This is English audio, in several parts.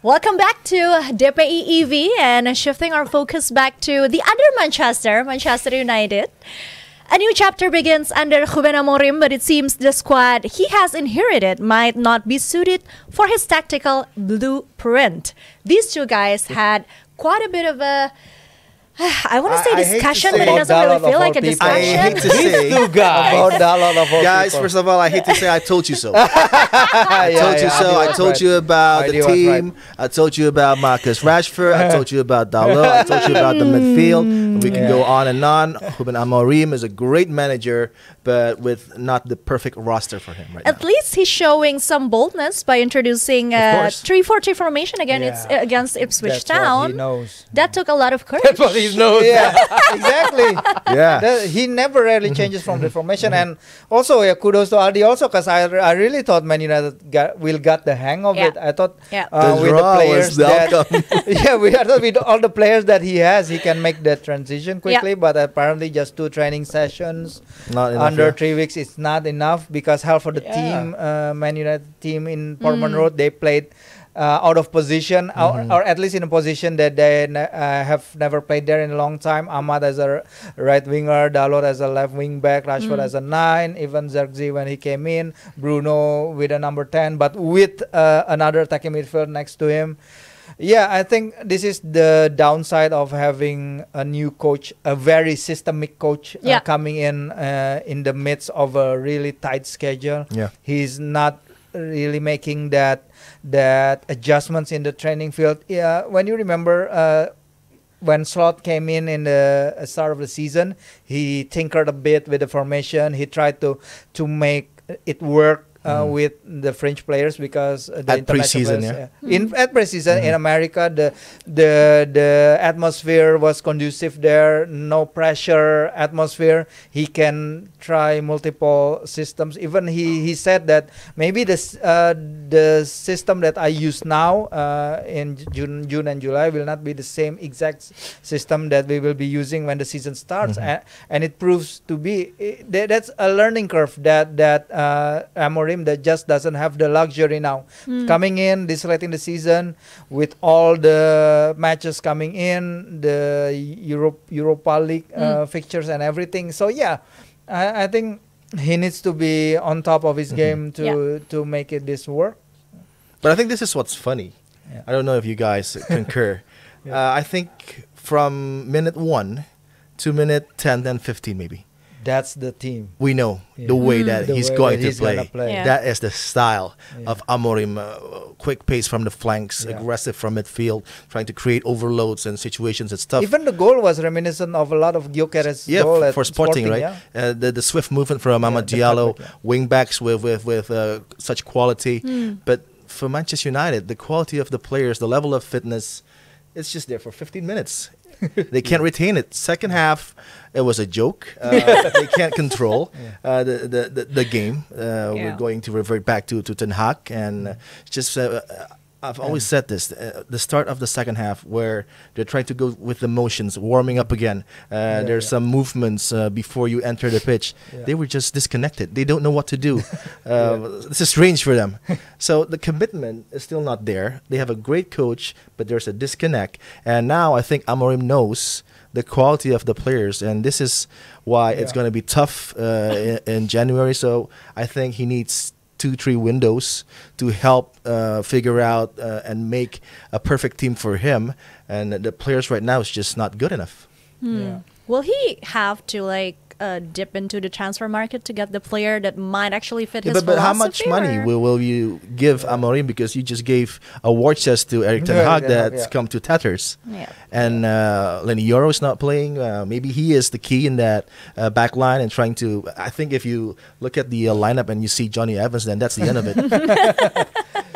Welcome back to DPI EV and shifting our focus back to the other Manchester United. A new chapter begins under Ruben Amorim, but it seems the squad he has inherited might not be suited for his tactical blueprint. These two guys had quite a bit of a I want to say discussion, but it doesn't really feel like a discussion. I hate to say about Dalot of all guys, people. first of all, I hate to say I told you so. I told you so. I told you about the team. I told you about Marcus Rashford. I told you about Dalot. I told you about the midfield. We can go on and on. Ruben Amorim is a great manager, but with not the perfect roster for him right now. At least he's showing some boldness by introducing 3-4-3 formation again. It's against Ipswich Town. What he knows. That took a lot of courage. That's what he knows. Yeah, exactly. Yeah, He never really changes from the formation. And also, kudos to Aldi also, because I really thought Man United got the hang of it. I thought with the players I thought with all the players that he has, he can make that transition quickly. But apparently, just 2 training sessions under 3 weeks is not enough, because half of the team, Man United team in Portman Road, they played out of position, or at least in a position that they have never played there in a long time. Ahmad as a right winger, Dalot as a left wing back, Rashford as a 9, even Zerkzee when he came in, Bruno with a number 10, but with another attacking midfield next to him. Yeah, I think this is the downside of having a new coach, a very systemic coach coming in the midst of a really tight schedule. Yeah, he's not really making that adjustments in the training field. Yeah, when you remember when Slot came in the start of the season, he tinkered a bit with the formation. He tried to make it work with the French players, because the at preseason, at preseason in America, the atmosphere was conducive there, no pressure atmosphere. He can try multiple systems. Even he said that maybe the system that I use now in June and July will not be the same exact system that we will be using when the season starts, and it proves to be that's a learning curve that Amorim that just doesn't have the luxury now. Coming in, deciding the season with all the matches coming in, the Europa League fixtures and everything. So I think he needs to be on top of his game to make this work. But I think this is what's funny. I don't know if you guys concur. I think from minute 1 to minute 10, then 15 maybe. That's the team. We know the way that he's going to play. Yeah. That is the style of Amorim. Quick pace from the flanks, aggressive from midfield, trying to create overloads and situations and stuff. Even the goal was reminiscent of a lot of Gyökeres goal for Sporting, right? The swift movement from Amad Diallo, wing backs with such quality. But for Manchester United, the quality of the players, the level of fitness, it's just there for 15 minutes. They can't retain it. Second half, it was a joke. They can't control the game. We're going to revert back to Ten Hag, and just I've always said this: the start of the second half, where they're trying to go with the motions, warming up again. There's some movements before you enter the pitch. They were just disconnected. They don't know what to do. This is strange for them. So the commitment is still not there. They have a great coach, but there's a disconnect. And now I think Amorim knows the quality of the players, and this is why it's going to be tough in January. So I think he needs 2-3 windows to help figure out and make a perfect team for him. And the players right now is just not good enough. Will he have to dip into the transfer market to get the player that might actually fit his philosophy? But how much money will you give Amorim? Because you just gave a war chest to Erik Ten Hag that's come to tatters. And Lenny Yoro is not playing. Maybe he is the key in that back line and trying to... I think if you look at the lineup and you see Johnny Evans, then that's the end of it.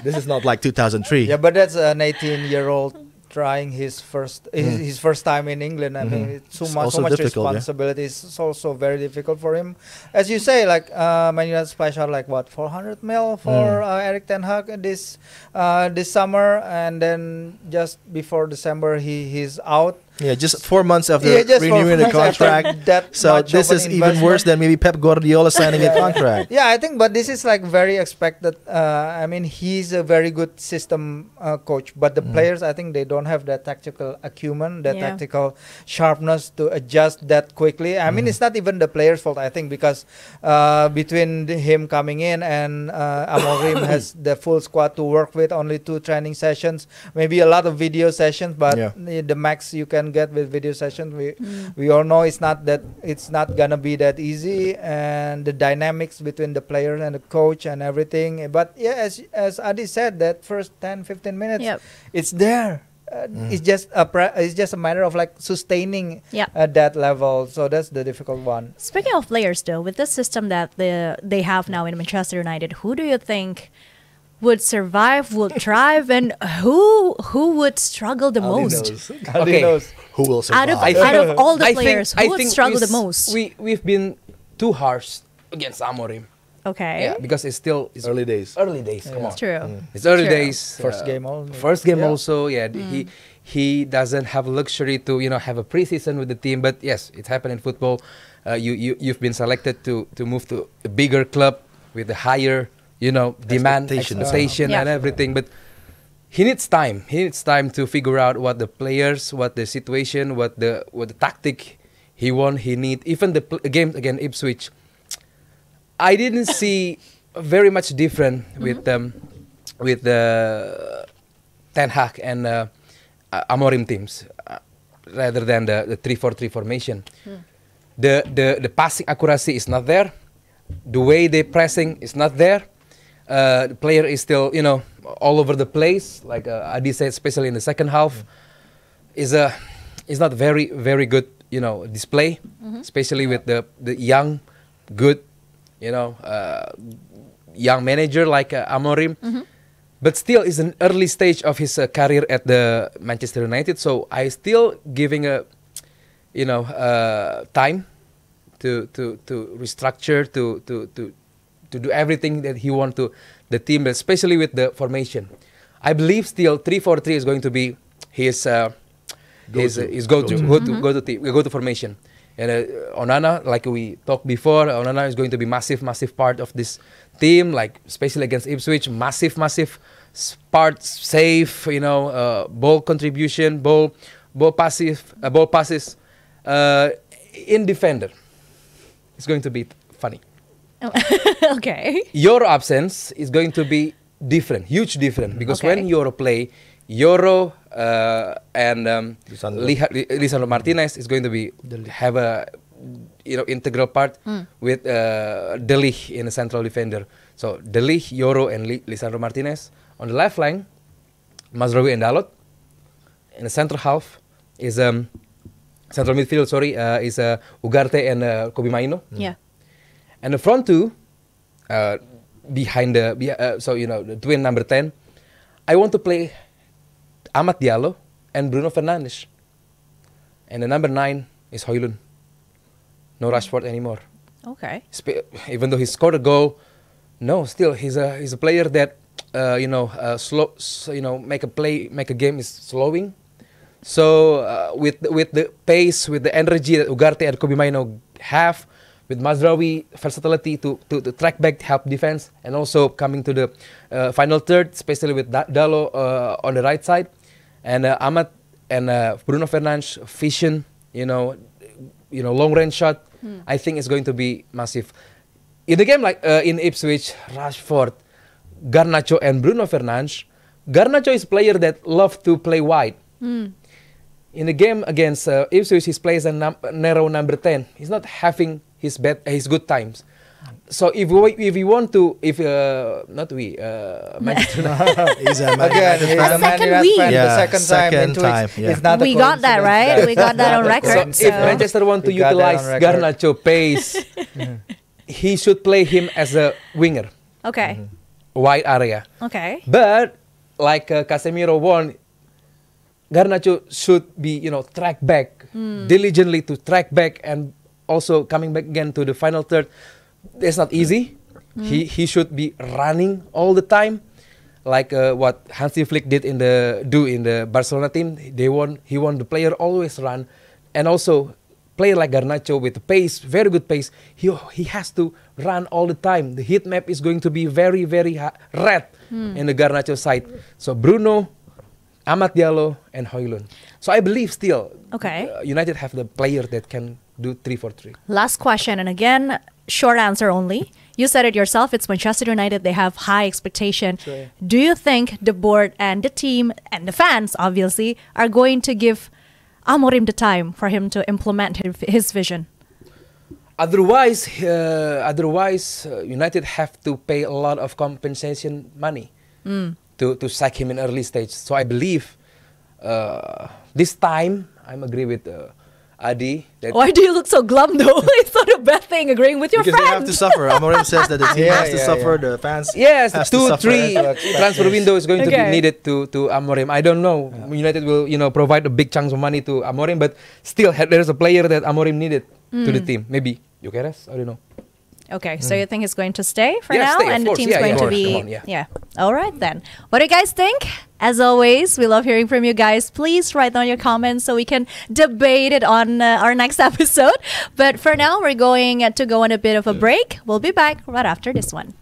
This is not like 2003. Yeah, but that's an 18-year-old trying his first time in England. I mean, it's so much responsibility. It's also very difficult for him. As you say, Man United splash out 400 mil for Erik Ten Hag this summer, and then just before December he's out. Yeah, just 4 months after just renewing the contract. So this is even worse than maybe Pep Guardiola signing a contract. Yeah, I think, but this is like very expected. I mean, he's a very good system coach, but the players, I think they don't have that tactical acumen, that tactical sharpness to adjust that quickly. I mean, it's not even the players' fault, I think, because between him coming in and Amorim has the full squad to work with, only 2 training sessions, maybe a lot of video sessions, but the max you can get with video sessions, we all know it's not gonna be that easy, and the dynamics between the players and the coach and everything. But yeah, as Adi said, that first 10-15 minutes, it's there. It's just a matter of like sustaining at that level. So that's the difficult one. Speaking of players, though, with the system that they have now in Manchester United, who do you think would survive, would thrive, and who would struggle the most? Knows. Who will survive? Out of all the players, who would struggle the most? We've been too harsh against Amorim. Okay. Yeah, because it's early days. Early days. Come on. It's true. It's early days. First game only. First game also. Yeah. He doesn't have luxury to have a preseason with the team. But yes, it happened in football. You've been selected to move to a bigger club with a higher demand, expectation, and everything. But he needs time. He needs time to figure out what the players, what the situation, what the tactic he want. He need even the game against Ipswich. I didn't see very much different with Ten Hag and Amorim teams rather than the 3-4-3 formation. The passing accuracy is not there. The way they pressing is not there. The player is still all over the place. Like Adi said, especially in the second half, is not very very good display, especially with the young good. Young manager like Amorim, but still is an early stage of his career at the Manchester United. So I still giving a, time to restructure, to do everything that he want to the team, especially with the formation. I believe still 3-4-3 is going to be his go-to formation. And Onana, like we talked before, Onana is going to be massive part of this team, like especially against Ipswich, massive part, safe, ball contribution, ball passes, in defender. It's going to be funny. Okay. Your absence is going to be huge different, because when Euro play, and Lisandro Martinez is going to have a integral part with De Ligt in a central defender. So De Ligt, Yoro, and Lisandro Martinez on the left flank. Mazraoui and Dalot in the central half is central midfield. Is Ugarte and Kobe Mainoo. Yeah. And the front two behind the twin number 10. I want to play Amad Diallo and Bruno Fernandes. And the number 9 is Højlund. No Rashford anymore. Okay. Even though he scored a goal, no, still he's a player that make a game is slowing. So with the pace, with the energy that Ugarte and Kobe Mainoo have, with Mazraoui versatility to track back, help defense, and also coming to the final third, especially with Dalot on the right side, and Amad and Bruno Fernandes vision, long range shot. I think it's going to be massive. In the game like in Ipswich, Rashford, Garnacho, and Bruno Fernandes. Garnacho is a player that loves to play wide. In the game against Ipswich, he plays a narrow number 10. He's not having his good times. So if Manchester he's a Man United fan. The second time. Yeah. We got that right. We got that on record. So if Manchester want to utilize Garnacho pace, he should play him as a winger. Okay. Wide area. Okay. But like Casemiro won, Garnacho should be track back diligently to track back, and also coming back again to the final third. It's not easy. He should be running all the time. like what Hansi Flick did in the Barcelona team. He won the player always run, and also player like Garnacho with the pace, very good pace. He has to run all the time. The heat map is going to be very red in the Garnacho side. So Bruno, Amad Diallo, and Højlund. So I believe still, United have the player that can do 3-4-3. Last question, and again, short answer only. You said it yourself, it's Manchester United. They have high expectation. Sure. Do you think the board and the team and the fans, obviously, are going to give Amorim the time for him to implement his vision? Otherwise, United have to pay a lot of compensation money to sack him in early stage. So I believe this time, I'm agree with Adi. Why do you look so glum though? It's not a bad thing agreeing with your because friend. Because they have to suffer. Amorim says that the team has to suffer, the fans yes, has 2-3 transfer window is going to be needed to Amorim. I don't know. United will provide a big chunk of money to Amorim, but still there's a player that Amorim needed to the team. Maybe Gyökeres, I don't know. Okay, so you think he's going to stay for now, stay, and the course. team's going to be All right then. What do you guys think? As always, we love hearing from you guys. Please write down your comments so we can debate it on our next episode. But for now, we're going to go on a bit of a break. We'll be back right after this one.